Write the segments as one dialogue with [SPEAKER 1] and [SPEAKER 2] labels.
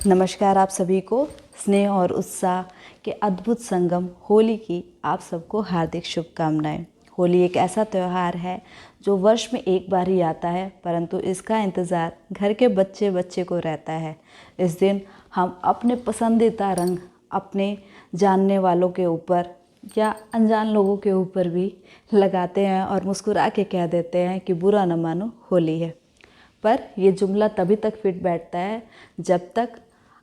[SPEAKER 1] नमस्कार आप सभी को। स्नेह और उत्साह के अद्भुत संगम होली की आप सबको हार्दिक शुभकामनाएं। होली एक ऐसा त्यौहार है जो वर्ष में एक बार ही आता है, परंतु इसका इंतज़ार घर के बच्चे बच्चे को रहता है। इस दिन हम अपने पसंदीदा रंग अपने जानने वालों के ऊपर या अनजान लोगों के ऊपर भी लगाते हैं और मुस्कुरा के कह देते हैं कि बुरा न मानो होली है। पर यह जुमला तभी तक फिट बैठता है जब तक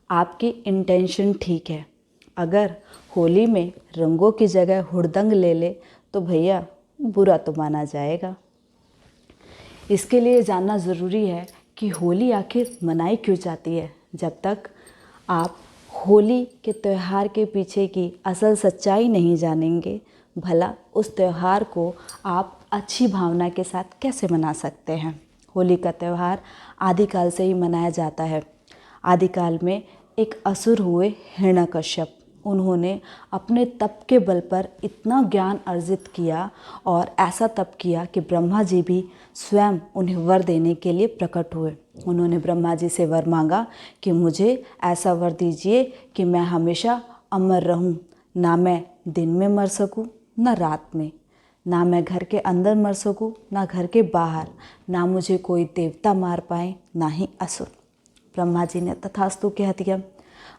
[SPEAKER 1] आपकी इंटेंशन ठीक है। अगर होली में रंगों की जगह हुड़दंग ले ले तो भैया बुरा तो माना जाएगा। इसके लिए जानना ज़रूरी है कि होली आखिर मनाई क्यों जाती है। जब तक आप होली के त्यौहार के पीछे की असल सच्चाई नहीं जानेंगे, भला उस त्यौहार को आप अच्छी भावना के साथ कैसे मना सकते हैं। होली का त्यौहार आदिकाल से ही मनाया जाता है। आदिकाल में एक असुर हुए हिरण्यकश्यप। उन्होंने अपने तप के बल पर इतना ज्ञान अर्जित किया और ऐसा तप किया कि ब्रह्मा जी भी स्वयं उन्हें वर देने के लिए प्रकट हुए। उन्होंने ब्रह्मा जी से वर मांगा कि मुझे ऐसा वर दीजिए कि मैं हमेशा अमर रहूं, ना मैं दिन में मर सकूं ना रात में, ना मैं घर के अंदर मर सकूं ना घर के बाहर, ना मुझे कोई देवता मार पाए ना ही असुर। ब्रह्मा जी ने तथास्तु कह दिया।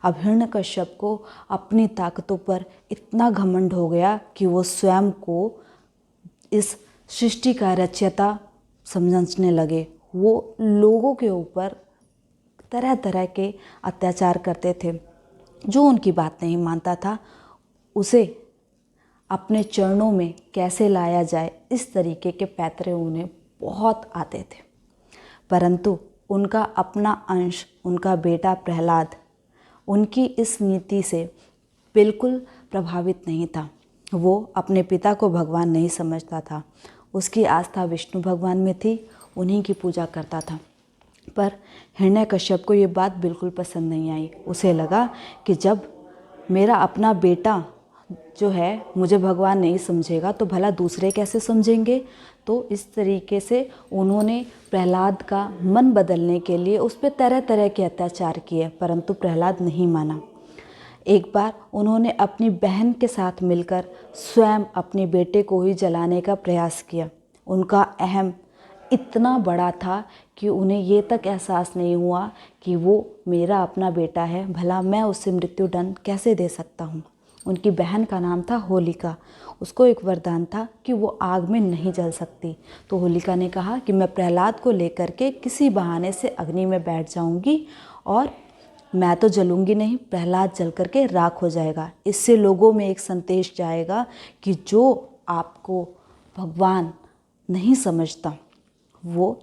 [SPEAKER 1] अब हिरण्यकश्यप को अपनी ताकतों पर इतना घमंड हो गया कि वो स्वयं को इस सृष्टि का रचयिता समझने लगे। वो लोगों के ऊपर तरह तरह के अत्याचार करते थे। जो उनकी बात नहीं मानता था उसे अपने चरणों में कैसे लाया जाए, इस तरीके के पैतरे उन्हें बहुत आते थे। परंतु उनका अपना अंश, उनका बेटा प्रहलाद, उनकी इस नीति से बिल्कुल प्रभावित नहीं था। वो अपने पिता को भगवान नहीं समझता था। उसकी आस्था विष्णु भगवान में थी, उन्हीं की पूजा करता था। पर हिरण्यकश्यप को ये बात बिल्कुल पसंद नहीं आई। उसे लगा कि जब मेरा अपना बेटा जो है मुझे भगवान नहीं समझेगा तो भला दूसरे कैसे समझेंगे। तो इस तरीके से उन्होंने प्रहलाद का मन बदलने के लिए उस पर तरह तरह के अत्याचार किए, परंतु प्रहलाद नहीं माना। एक बार उन्होंने अपनी बहन के साथ मिलकर स्वयं अपने बेटे को ही जलाने का प्रयास किया। उनका अहम इतना बड़ा था कि उन्हें ये तक एहसास नहीं हुआ कि वो मेरा अपना बेटा है, भला मैं उससे मृत्युदंड कैसे दे सकता हूँ। उनकी बहन का नाम था होलिका। उसको एक वरदान था कि वो आग में नहीं जल सकती। तो होलिका ने कहा कि मैं प्रहलाद को लेकर के किसी बहाने से अग्नि में बैठ जाऊंगी और मैं तो जलूंगी नहीं, प्रहलाद जल करके राख हो जाएगा। इससे लोगों में एक संदेश जाएगा कि जो आपको भगवान नहीं समझता वो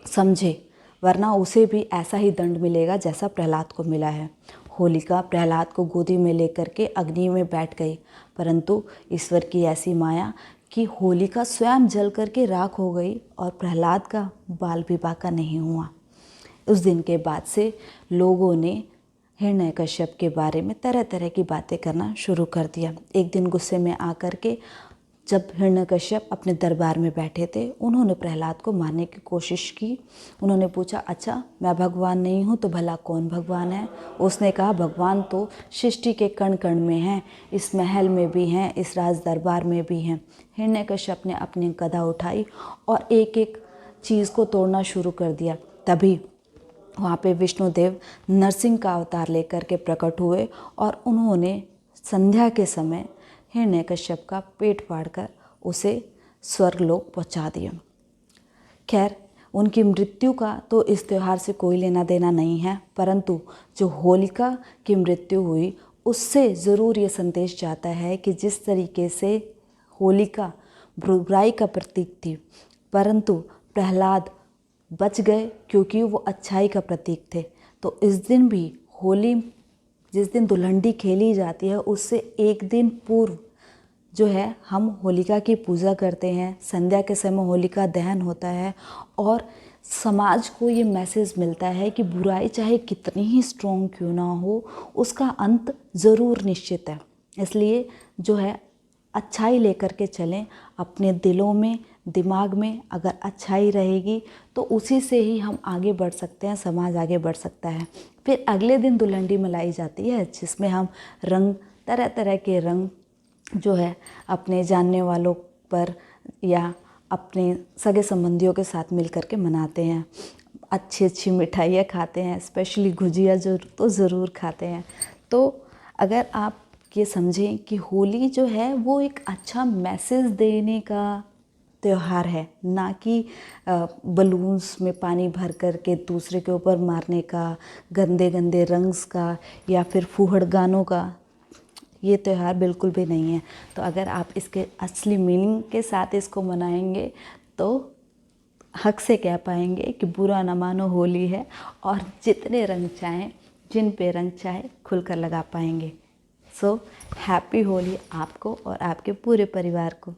[SPEAKER 1] समझे, वरना उसे भी ऐसा ही दंड मिलेगा जैसा प्रहलाद को मिला है। होलिका प्रहलाद को गोदी में लेकर के अग्नि में बैठ गई, परंतु ईश्वर की ऐसी माया कि होलिका स्वयं जल करके राख हो गई और प्रहलाद का बाल विवाह का नहीं हुआ। उस दिन के बाद से लोगों ने हिरण्यकश्यप के बारे में तरह तरह की बातें करना शुरू कर दिया। एक दिन गुस्से में आकर के जब हिरण्यकश्यप अपने दरबार में बैठे थे, उन्होंने प्रहलाद को मारने की कोशिश की। उन्होंने पूछा, अच्छा मैं भगवान नहीं हूँ तो भला कौन भगवान है। उसने कहा, भगवान तो सृष्टि के कण कण में हैं, इस महल में भी हैं, इस राज दरबार में भी हैं। हिरण्यकश्यप ने अपनी गदा उठाई और एक एक चीज़ को तोड़ना शुरू कर दिया। तभी वहाँ पे विष्णुदेव नरसिंह का अवतार लेकर के प्रकट हुए और उन्होंने संध्या के समय हिरण्यकश्यप का पेट फाड़कर उसे स्वर्गलोक पहुँचा दिया। खैर, उनकी मृत्यु का तो इस त्यौहार से कोई लेना देना नहीं है, परंतु जो होलिका की मृत्यु हुई उससे ज़रूर ये संदेश जाता है कि जिस तरीके से होलिका बुराई का प्रतीक थी, परंतु प्रहलाद बच गए क्योंकि वो अच्छाई का प्रतीक थे। तो इस दिन भी होली, जिस दिन दुल्हंडी खेली जाती है, उससे एक दिन पूर्व जो है हम होलिका की पूजा करते हैं। संध्या के समय होलिका दहन होता है और समाज को ये मैसेज मिलता है कि बुराई चाहे कितनी ही स्ट्रॉन्ग क्यों ना हो, उसका अंत ज़रूर निश्चित है। इसलिए जो है अच्छाई लेकर के चलें, अपने दिलों में दिमाग में अगर अच्छाई रहेगी तो उसी से ही हम आगे बढ़ सकते हैं, समाज आगे बढ़ सकता है। फिर अगले दिन दुल्हन मनाई जाती है, जिसमें हम रंग, तरह तरह के रंग जो है अपने जानने वालों पर या अपने सगे संबंधियों के साथ मिल कर के मनाते हैं। अच्छी अच्छी मिठाइयाँ खाते हैं, स्पेशली गुजिया जो तो ज़रूर खाते हैं। तो अगर आप ये समझें कि होली जो है वो एक अच्छा मैसेज देने का त्योहार है, ना कि बलून्स में पानी भर कर के दूसरे के ऊपर मारने का, गंदे गंदे रंग्स का या फिर फूहड़ गानों का, ये त्यौहार बिल्कुल भी नहीं है। तो अगर आप इसके असली मीनिंग के साथ इसको मनाएंगे तो हक से कह पाएंगे कि बुरा ना मानो होली है, और जितने रंग चाहें, जिन पे रंग चाहे खुलकर लगा पाएंगे। सो हैप्पी होली आपको और आपके पूरे परिवार को।